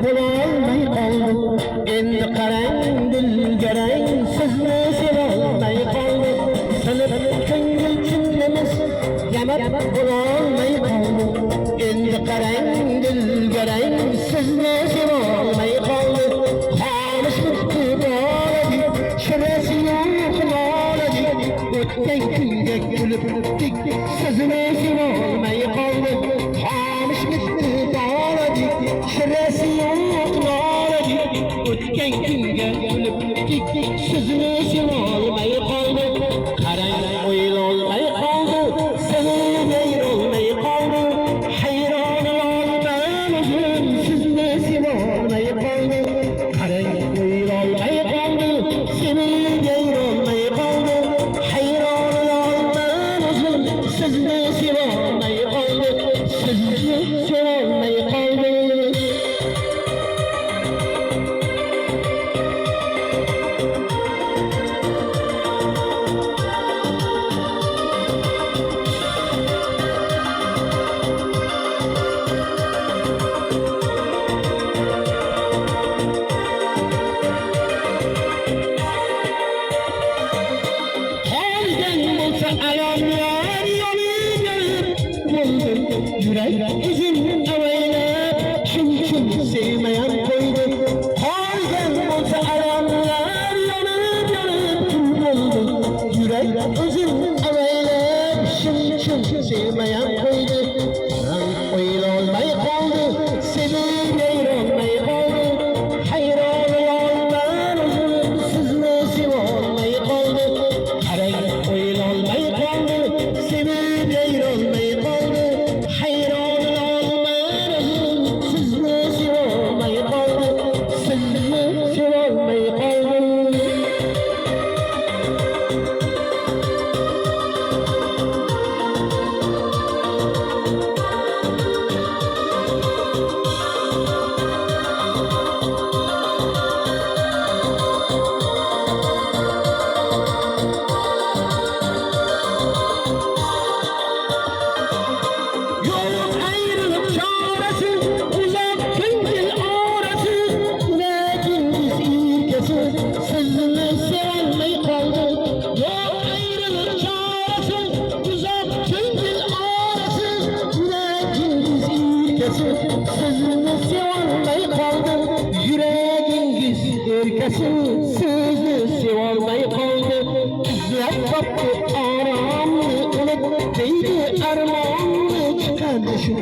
bulolmay qoldim. Endi qarang dilgarang, sizni sevolmay qoldim. Sinib ko'ngil chinlamiz, yamab bulolmay qoldim. Endi qarang dilgarang, sizni sevolmay qoldim. Xolis bitdi boladik, shirasi yo'q noladik. O'tgan kunga kulib o'tdik, sizni sevolmay qoldim. Xolis bitdi boladik, shirasi yo'q noladik. O'tgan kunga kulib o'tdik, sizni sevolmay qoldim. Qarang o'ylolmay qoldim, sizni yayrolmay qoldim. Hayron olman o'zim, sizni sevolmay qoldim. Qarang o'ylolmay qoldim, sizni yayrolmay qoldim. Hayron olman o'zim, sizni sevolmay qoldim. Sizni sevolmay qoldim. Alamlar yoluyla buldum, yürek izin avaylab, şun sevmeyen koydum. Halden olsa alamlar yoluyla buldum, yürek izin avaylab, şun sevmeyen koydum. Ben oylolmay kaldı, sevip yayrolmay kaldı. Hayran olman uzun, sizni sevolmay kaldı. Qarang oylolmay qoldi, sevib yayrolmay qoldi. Hayron olman o'zim, sizni sevolmay qoldi. Sizni sevolmay qoldim. Sizni sevolmay qoldim. Yo'q ayriliq chorasi, uzoq ko'ngil orasi, yuragingiz erkasi. Sizni sevolmay qoldim. Yuragingiz erkasi, sizni sevolmay qoldim. Izlab topdi oromni, unut deydi armonni chiqardi shu